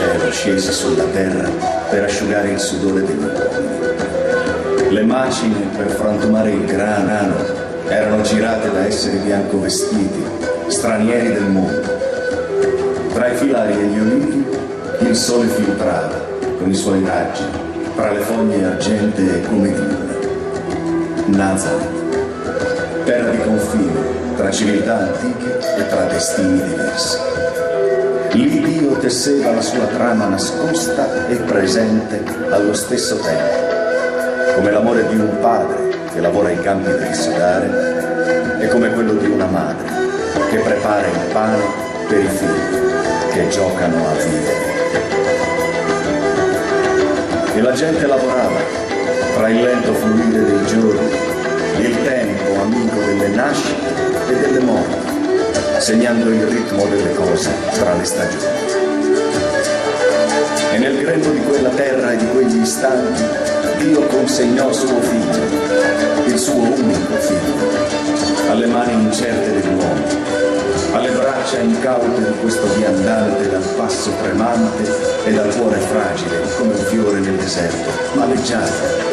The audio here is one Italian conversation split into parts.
cielo scese sulla terra per asciugare il sudore degli uomini. Le macine per frantumare il grano erano girate da esseri biancovestiti, stranieri del mondo. Tra i filari e gli olivi il sole filtrava con i suoi raggi tra le foglie argentee come di luna. Nazareth, terra di confine tra civiltà antiche e tra destini diversi. Lì Dio tesseva la sua trama nascosta e presente allo stesso tempo, come l'amore di un padre che lavora i campi del sudare e come quello di una madre che prepara il pane per i figli che giocano a vivere. E la gente lavorava tra il lento fluire dei giorni, il tempo amico delle nascite e delle morti, segnando il ritmo delle cose tra le stagioni. E nel grembo di quella terra e di quegli istanti Dio consegnò suo figlio, il suo unico figlio, alle mani incerte dell'uomo, alle braccia incaute di questo viandante dal passo tremante e dal cuore fragile come un fiore nel deserto, ma leggiadro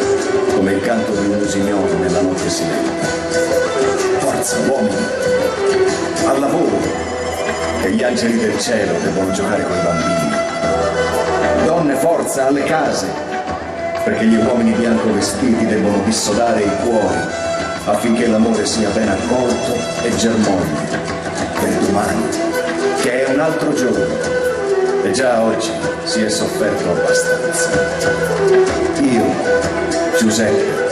come il canto di un usignolo nella notte silente. Forza, uomini, al lavoro, che gli angeli del cielo devono giocare con i bambini. Donne, forza, alle case, perché gli uomini bianco vestiti devono dissodare i cuori affinché l'amore sia ben accolto e germogli per domani, che è un altro giorno, e già oggi si è sofferto abbastanza. Io, Giuseppe,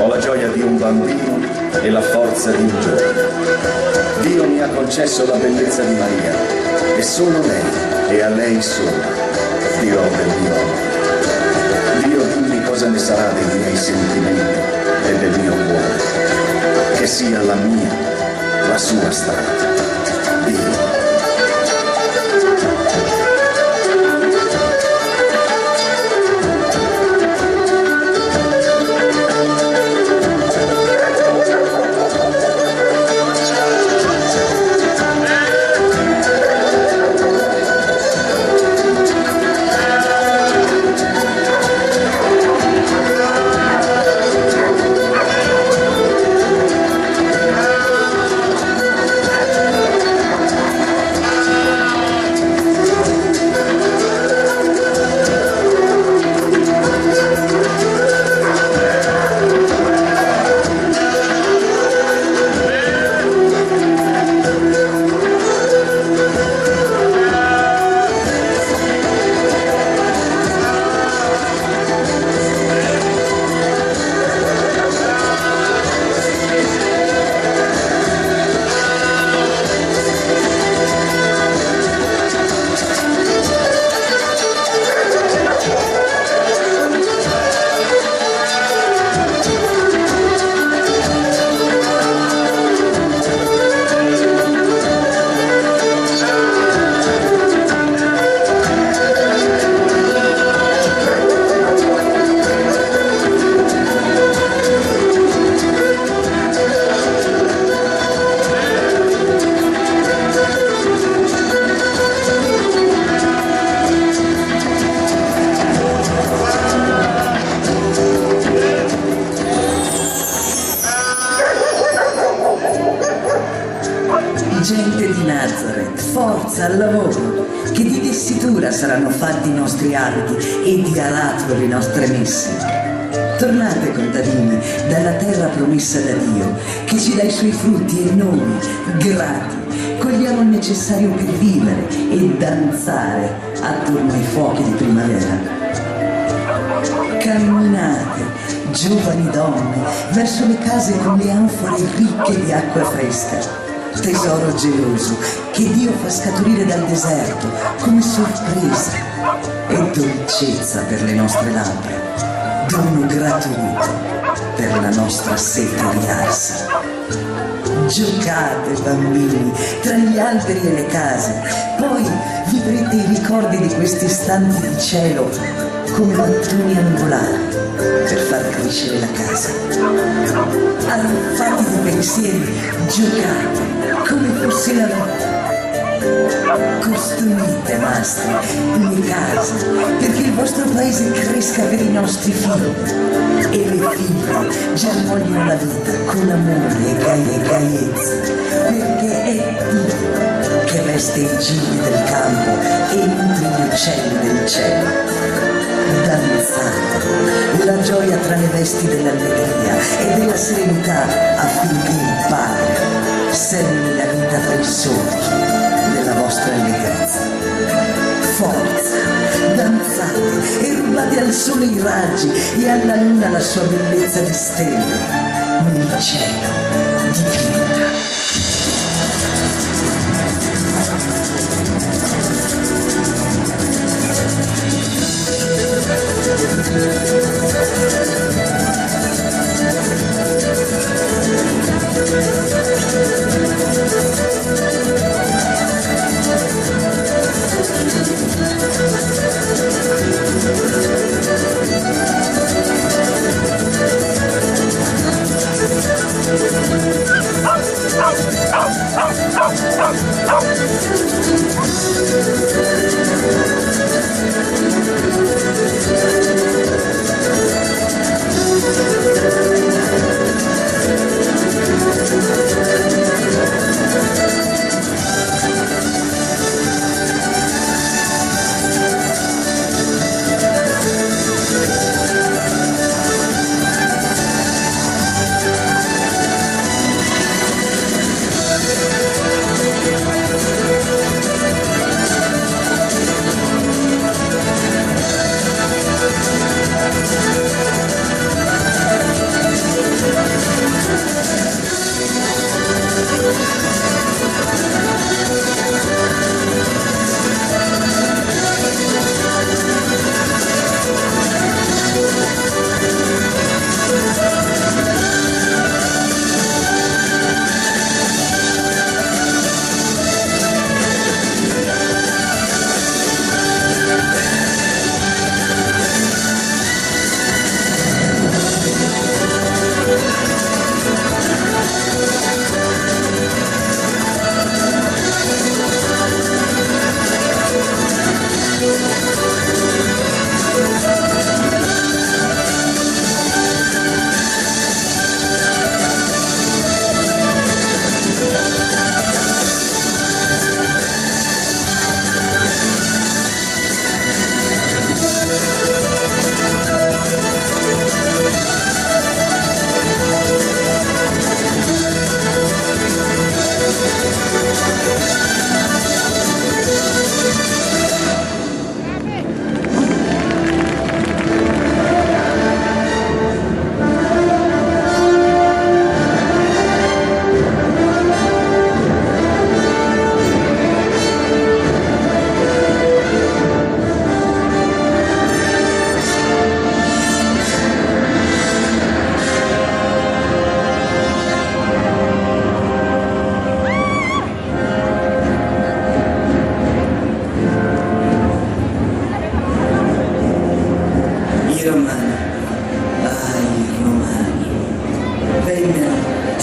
ho la gioia di un bambino e la forza di un giorno. Dio mi ha concesso la bellezza di Maria e solo lei e a lei sola dirò del mio amore. Dio, dimmi cosa ne sarà dei miei sentimenti e del mio cuore, che sia la mia, la sua strada. Dio. Gente di Nazareth, forza al lavoro, che di tessitura saranno fatti i nostri abiti e di alatro le nostre messe. Tornate, contadini, dalla terra promessa da Dio, che ci dà i suoi frutti e noi, grati, cogliamo il necessario per vivere e danzare attorno ai fuochi di primavera. Camminate, giovani donne, verso le case con le anfore ricche di acqua fresca. Tesoro geloso che Dio fa scaturire dal deserto come sorpresa e dolcezza per le nostre labbra, dono gratuito per la nostra sete riarsa. Giocate, bambini, tra gli alberi e le case, poi vivrete i ricordi di questi istanti di cielo come mattoni angolari per far crescere la casa. Arruffati di pensieri, giocate come fosse la vita. Costruite, mastri, le case perché il vostro paese cresca per i nostri figli e le figlie germoglino la vita con amore e gaiezza, perché è Dio che veste i gigli del campo e nutre gli uccelli del cielo. Danzate la gioia tra le vesti dell'allegria e della serenità affinché il Padre semini la vita tra i solchi della vostra allegrezza. Forza, danzate e rubate al sole i raggi e alla luna la sua bellezza di stelle nel cielo di pietra.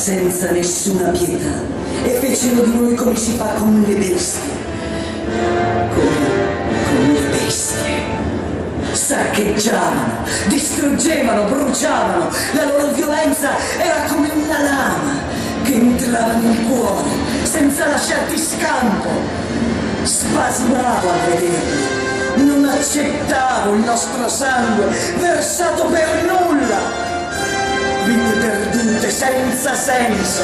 senza nessuna pietà e fecero di noi come si fa con le bestie. Con le bestie. Saccheggiavano, distruggevano, bruciavano. La loro violenza era come una lama che entrava nel cuore senza lasciarti scampo. Spasmavo a vederli. Non accettavo il nostro sangue versato per nulla. Vite perdute senza senso.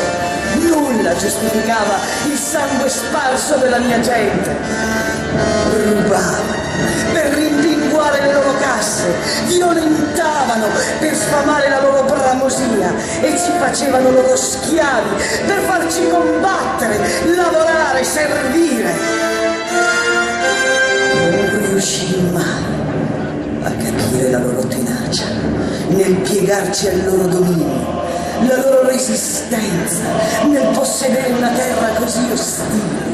Nulla giustificava il sangue sparso della mia gente. Rubavano per rimpinguare le loro casse, violentavano per sfamare la loro bramosia e ci facevano loro schiavi per farci combattere, lavorare, servire. Non riuscii mai a capire la loro tenacia nel piegarci al loro dominio, la loro resistenza nel possedere una terra così ostile.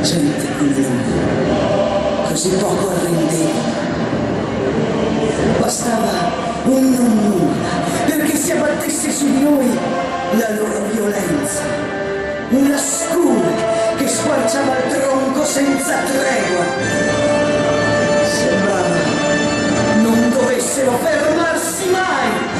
Gente come noi, così poco arrendevole. Bastava un non nulla perché si abbattesse su di noi la loro violenza, una scure che squarciava il tronco senza tregua. Sembrava non dovessero fermarsi mai.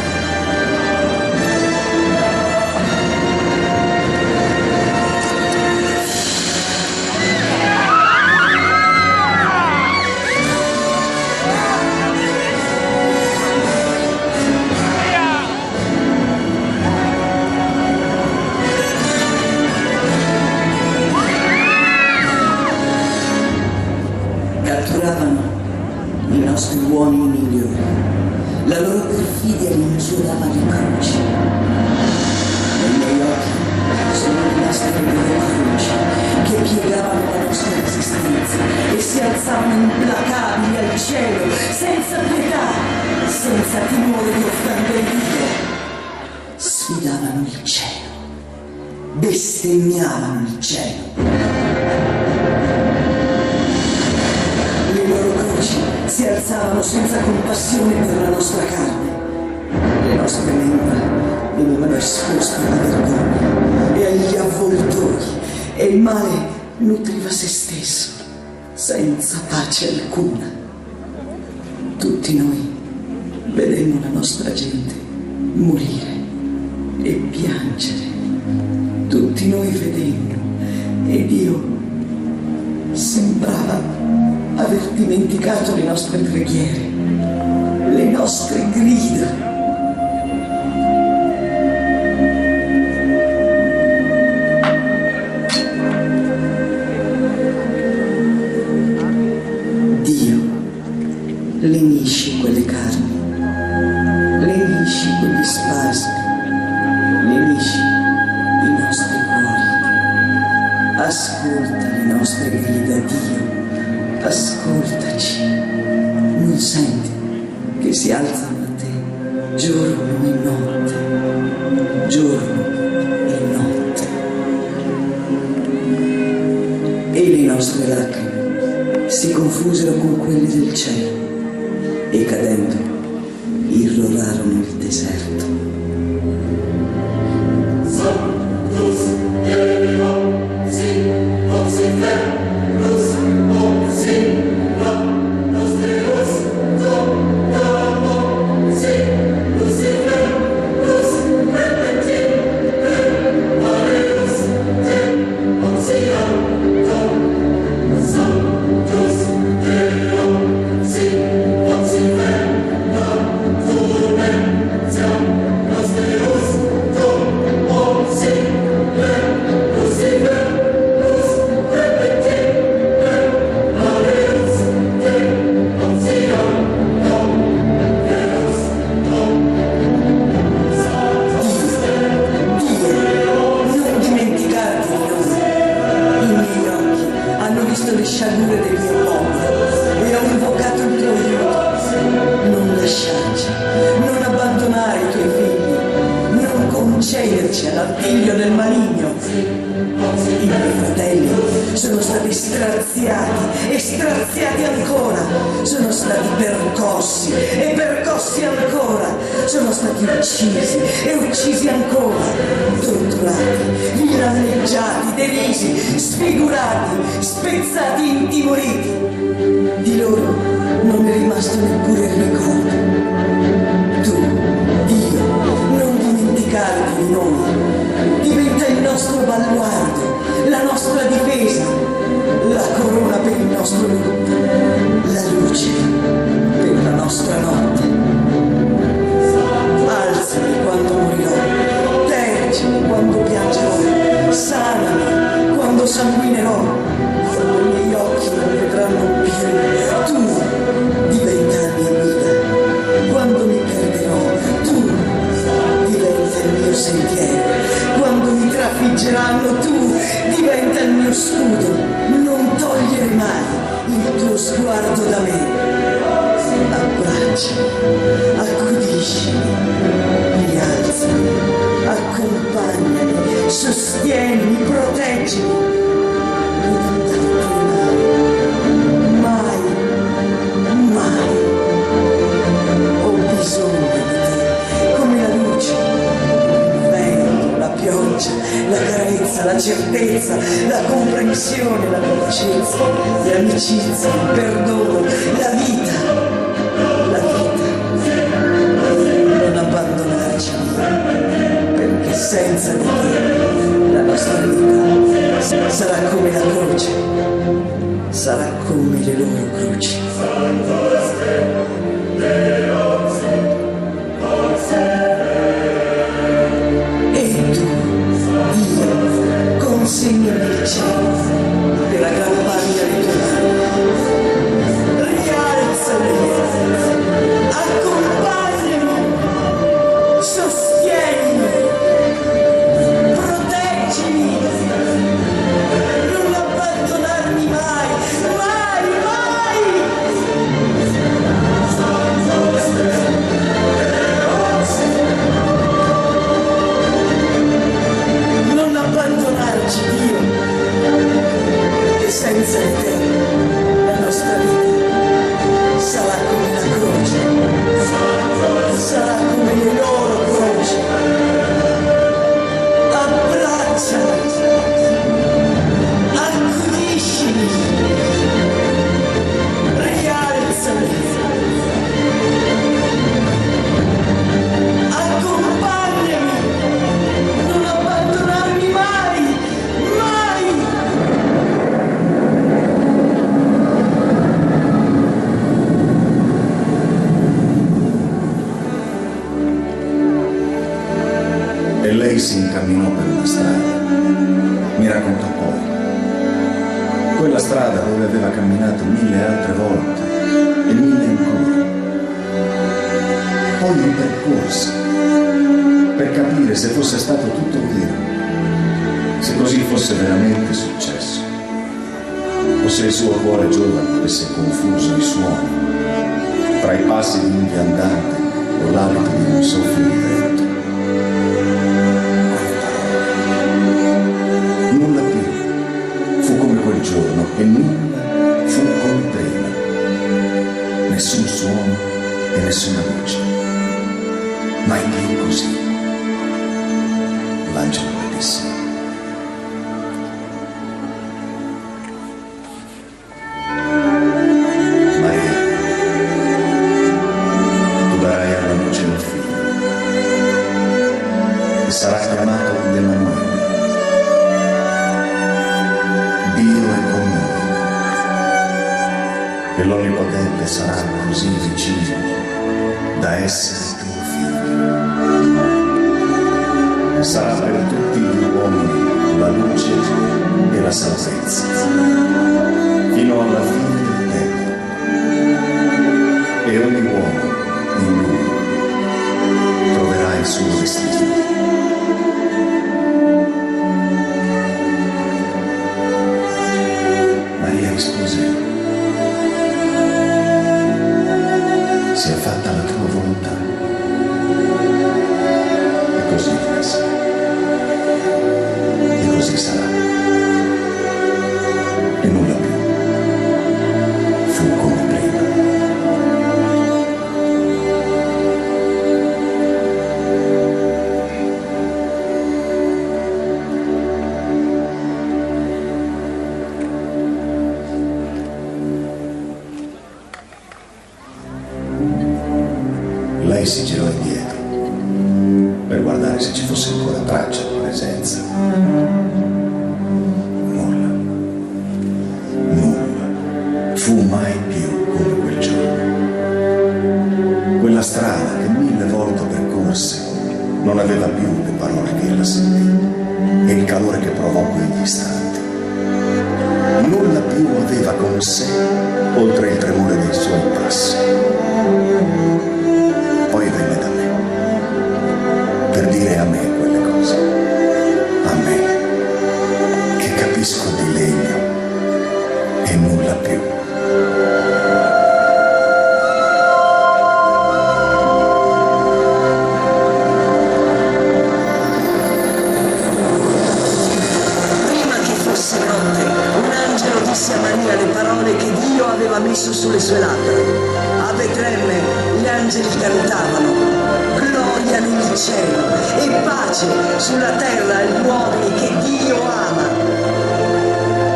Catturavano i nostri uomini migliori. La loro perfidia li inchiodava alle croci. Nei miei occhi sono rimaste le loro croci che piegavano la nostra resistenza e si alzavano implacabili al cielo, senza pietà, senza timore di offendere Dio. Sfidavano il cielo, bestemmiavano il cielo. Le loro croci si alzavano senza compassione per la nostra carne. Le nostre membra venivano esposte alla vergogna e agli avvoltoi, e il male nutriva se stesso, senza pace alcuna. Tutti noi vedemmo la nostra gente morire e piangere. Tutti noi vedemmo, ed io sembrava aver dimenticato le nostre preghiere, le nostre grida. Dio lenisce quelle carni, lenisce quegli spasmi, lenisce i nostri cuori. Ascolta le nostre grida, Dio. Ascoltaci, non senti che si alzano a te giorno e notte, giorno e notte. E le nostre lacrime si confusero con quelle del cielo e cadendo irrorarono il deserto. Le sciagure del mio popolo e ho invocato il tuo aiuto. Non lasciarci, non abbandonare i tuoi figli, non concederci all'appiglio del maligno. I miei fratelli sono stati straziati e straziati ancora, sono stati percossi e percossi ancora, sono stati uccisi e uccisi ancora, torturati, villanneggiati, derisi, sfigurati, spezzati, intimoriti. Di loro non è rimasto neppure il ricordo. Tu, Dio, non dimenticarti di noi, diventa il nostro baluardo, la nostra difesa, la corona per il nostro lutto, la luce per la nostra notte. Alzami quando morirò, tergimi quando piangerò, sanami quando sanguinerò, quando i miei occhi non vedranno più. Tu diventa la mia guida, quando mi perderò, tu diventa il mio sentiero, quando mi trafiggeranno, tu diventa il mio scudo. Non togliere mai il tuo sguardo da me. Abbracciami, accudiscimi, rialzami, accompagnami, sostienimi, proteggimi. Non andartene mai, mai. Ho bisogno di te, come la luce, il vento, la pioggia, la carezza, la certezza, la comprensione. passione, la dolcezza, l'amicizia, il perdono, la vita. La vita. Non abbandonarci, perché senza di te la nostra vita sarà come la croce, sarà come le loro croci. E tu, io, consegnami il cielo per aggrapparmi alle tue mani. Rialzami, accompagnami, sostienimi, proteggimi, non abbandonarmi mai, mai, mai! Non abbandonarci, Dio, perché senza di te la nostra vita sarà come la croce, sarà come le loro croci. Abbracciami, accudiscimi, rialzami, accompagnami, non abbandonarmi mai, mai! E lei si incamminò per una strada. Mi raccontò poi. Quella strada dove aveva camminato 1000 altre volte e 1000 ancora. Poi li percorse per capire se fosse stato tutto vero, se così fosse veramente successo, o se il suo cuore giovane avesse confuso i suoni tra i passi di un viandante o l'alito di un soffio di vento. Nulla più fu come quel giorno e nulla fu come prima. Nessun suono e nessuna luce. Mai più così. L'angelo le disse. Maria, tu darai alla luce un figlio e sarà chiamato Emanuele. Dio è con noi e l'Onnipotente sarà così vicino da essere tuo figlio. Sarà per tutti gli uomini la luce e la salvezza, fino alla fine del tempo. E ogni uomo in lui troverà il suo destino. Maria rispose: sia fatta la tua volontà. E così fece. E così sarà. E nulla più fu come prima. Lei si girò indietro per guardare se ci fosse ancora traccia di presenza. Nulla. Nulla fu mai più come quel giorno. Quella strada che 1000 volte percorse non aveva più le parole che ella sentì e il calore che provò quegli istanti. Nulla più aveva con sé oltre il tremore dei suoi passi. Poi venne da me per dire a me quelle cose, a me che capisco di legno e nulla più. Prima che fosse notte, un angelo disse a Maria le parole che Dio aveva messo sulle sue labbra. A Betlemme gli angeli cantavano: gloria nel cielo e pace sulla terra agli uomini che Dio ama.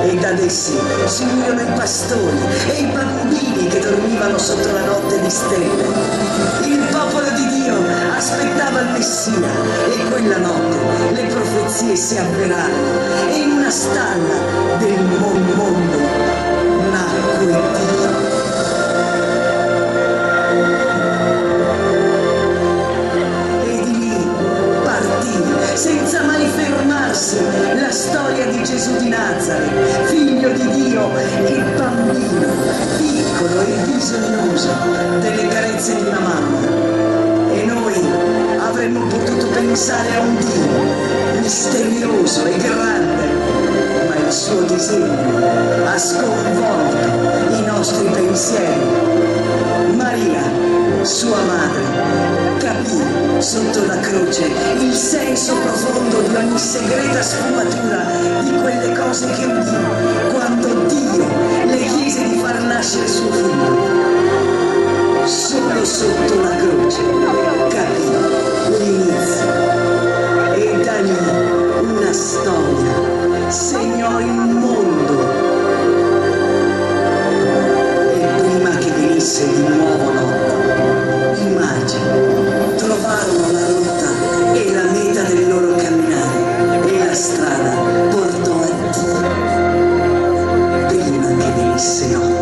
E ad essi si unirono i pastori e i bambini che dormivano sotto la notte di stelle. Il popolo di Dio aspettava il Messia e quella notte le profezie si avverarono e in una stalla del mondo nacque Dio. Senza mai fermarsi, la storia di Gesù di Nazareth, figlio di Dio e bambino, piccolo e bisognoso delle carezze di una mamma. E noi avremmo potuto pensare a un Dio misterioso e grande, ma il suo disegno ha sconvolto i nostri pensieri. Maria, sua madre, capì sotto la croce il senso profondo di ogni segreta sfumatura di quelle cose che udì quando Dio le chiese di far nascere suo figlio. Solo sotto la croce capì l'inizio e da lì una storia segnò il mondo. E prima che venisse di nuovo notte, i magi trovarono la rotta e la meta del loro camminare e la strada portò a Dio prima che venisse notte.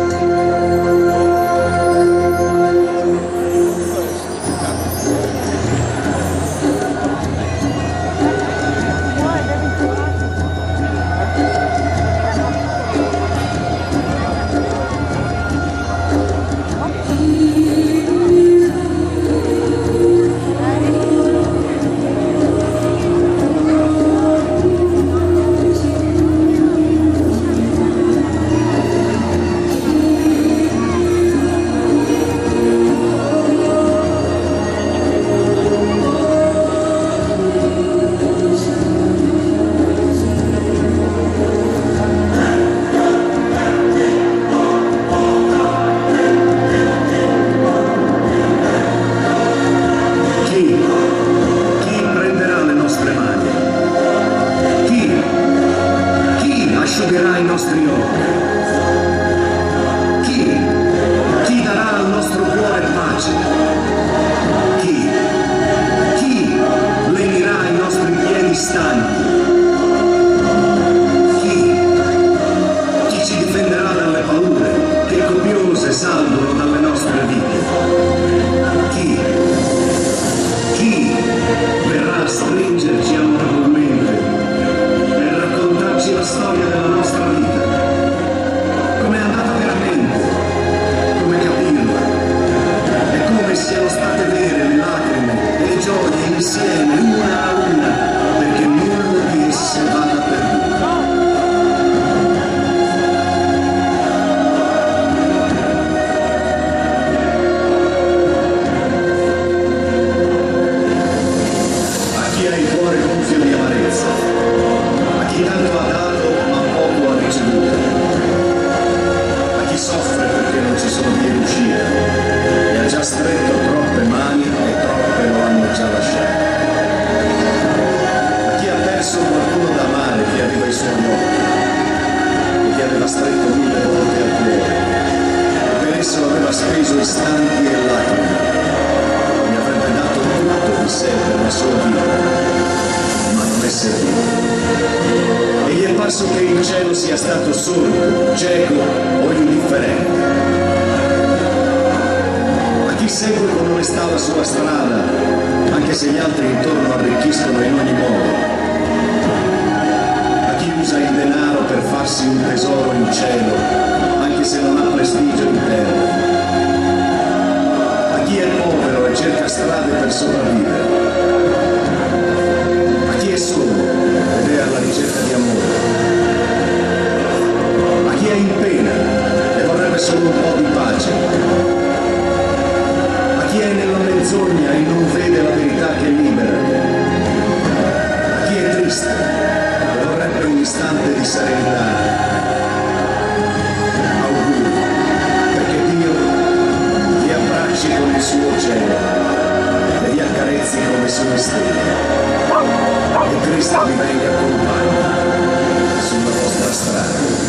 Asciugherà i nostri occhi. Chi darà al nostro cuore pace? Chi lenirà i nostri piedi stanchi? Chi ci difenderà dalle paure che copiose salgono dalle nostre vite? Chi verrà a stringerci amorevolmente e raccontarci la storia della nostra vita? Come è andata veramente? Come capirla? E come siano state vere le lacrime e le gioie insieme, una a una, perché nulla di esse vada perduto. A chi ha il cuore gonfio di amarezza, a chi tanto ha dato ma poco ha ricevuto, a chi soffre perché non ci sono vie d'uscita e ha già stretto troppe mani e troppe lo hanno già lasciato, a chi ha perso qualcuno da amare che aveva i suoi occhi e che aveva stretto 1000 volte al cuore e per esso aveva speso istanti e lacrime, mi avrebbe dato tutto di sé per la sua vita, ma non è servito. E gli è parso che il cielo sia stato sordo, cieco o indifferente. A chi segue con onestà la sua strada, anche se gli altri intorno arricchiscono in ogni modo. A chi usa il denaro per farsi un tesoro in cielo, anche se non ha prestigio in terra. A chi è povero e cerca strade per sopravvivere. A chi è solo ed è alla ricerca di amore. A chi è in pena e vorrebbe solo un po' di pace. A chi è nella menzogna e non vede la verità che libera. A chi è triste e vorrebbe un istante di serenità. Auguri, perché Dio ti abbracci con il suo cielo e ti accarezzi con le sue stelle. E Cristo vi venga compagno. sulla vostra strada.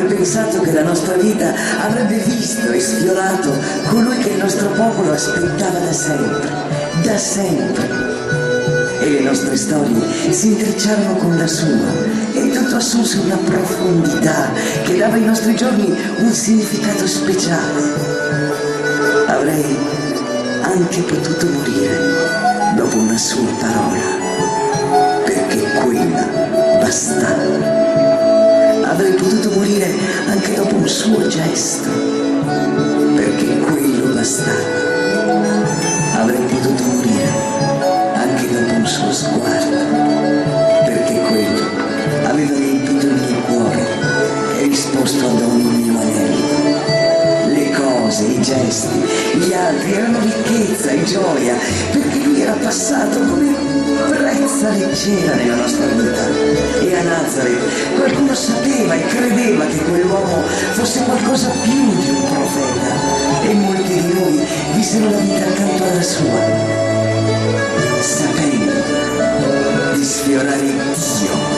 Pensato che la nostra vita avrebbe visto e sfiorato colui che il nostro popolo aspettava da sempre. E le nostre storie si intrecciarono con la sua e tutto assunse una profondità che dava ai nostri giorni un significato speciale. Avrei anche potuto morire dopo una sua parola, perché quella bastava. Avrei potuto morire anche dopo un suo gesto, perché quello bastava. Avrei potuto morire anche dopo un suo sguardo, perché quello aveva riempito il mio cuore e risposto ad ogni mio anello. Le cose, i gesti, gli altri erano ricchezza e gioia, perché lui era passato come brezza leggera nella nostra vita. E a Nazareth qualcuno sapeva e credeva che quell'uomo fosse qualcosa più di un profeta, e molti di noi vissero la vita accanto alla sua, sapendo di sfiorare Dio.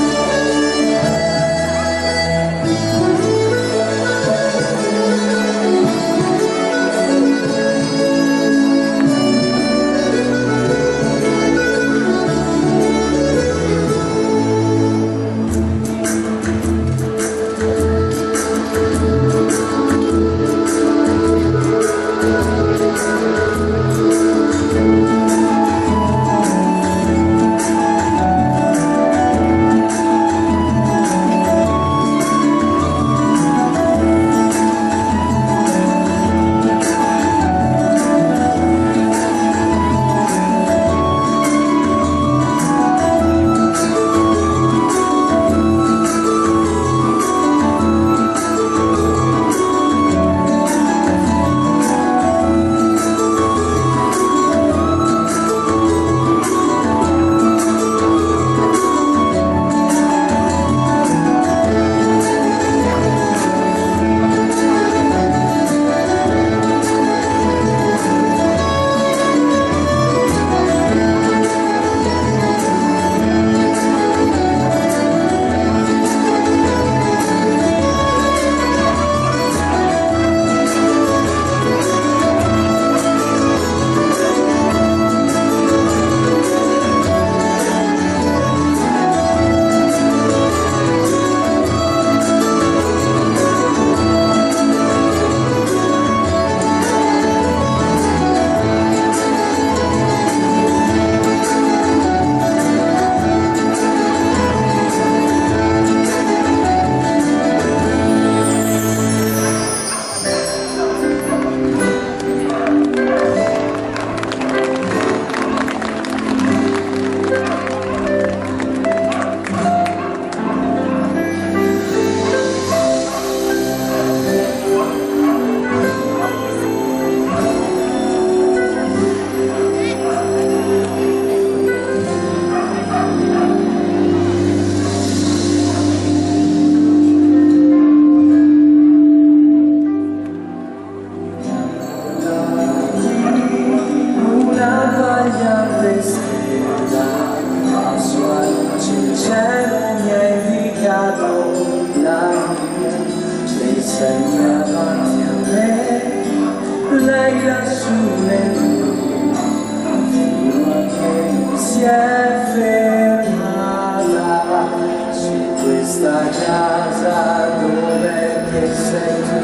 lei lassù fino a che si è fermata su questa casa. Dov'è che sei tu,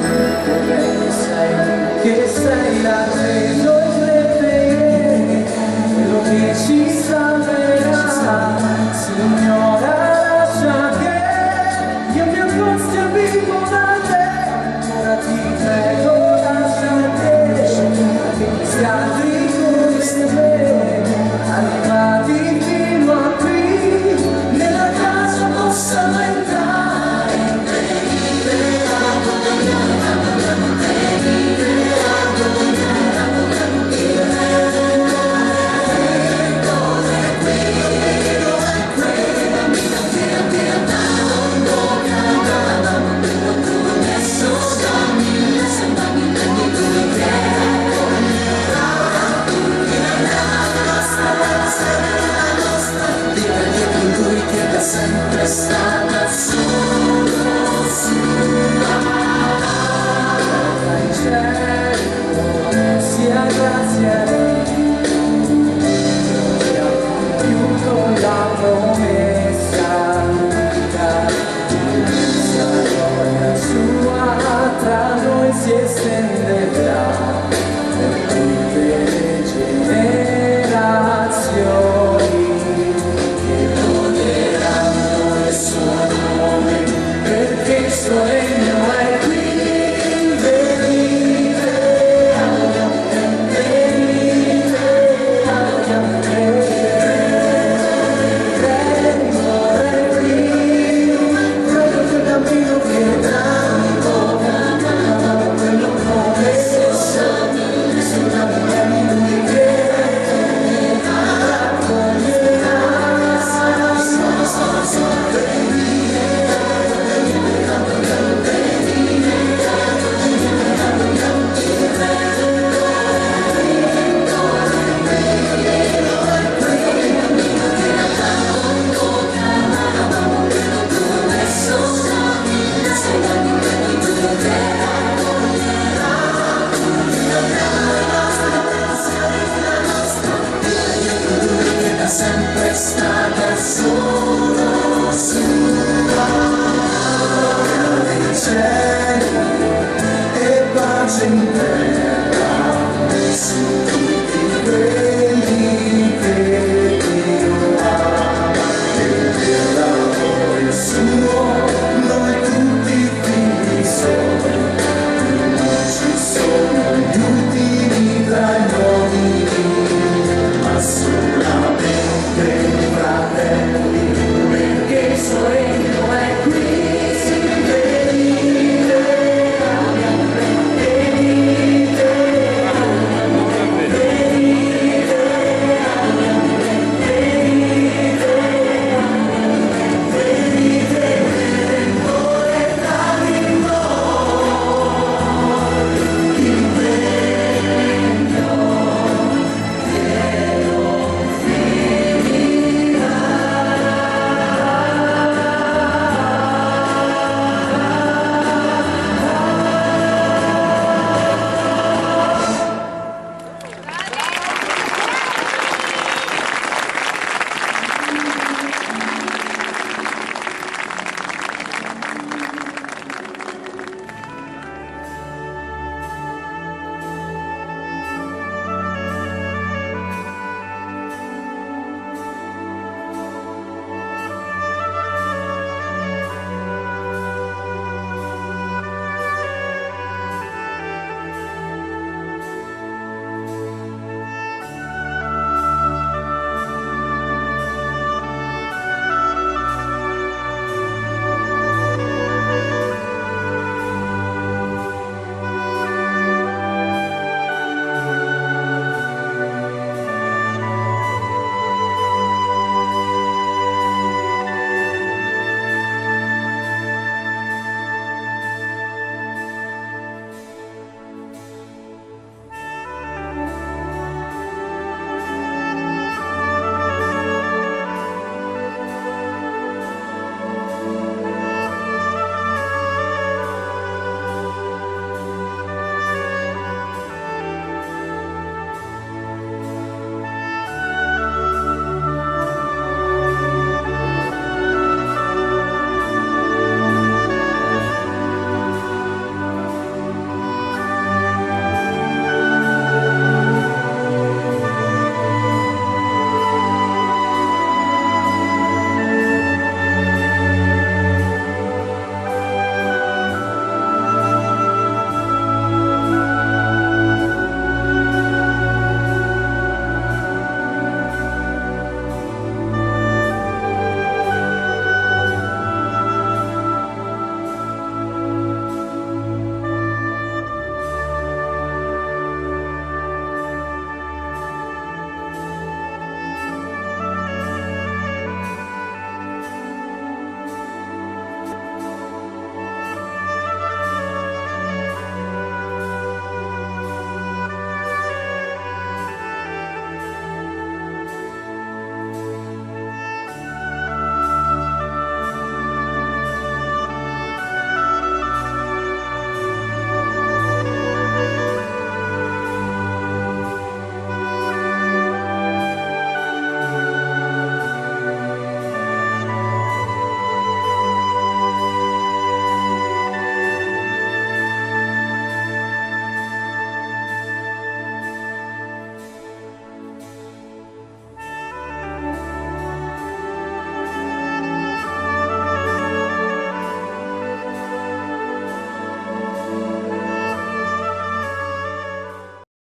dov'è che sei tu, che sei la tre, noi tre te, quello che ci salverà, Signora. Lascia che io mi accosti a vivo da te, ora ti prego, lascia che questi altri come me si estende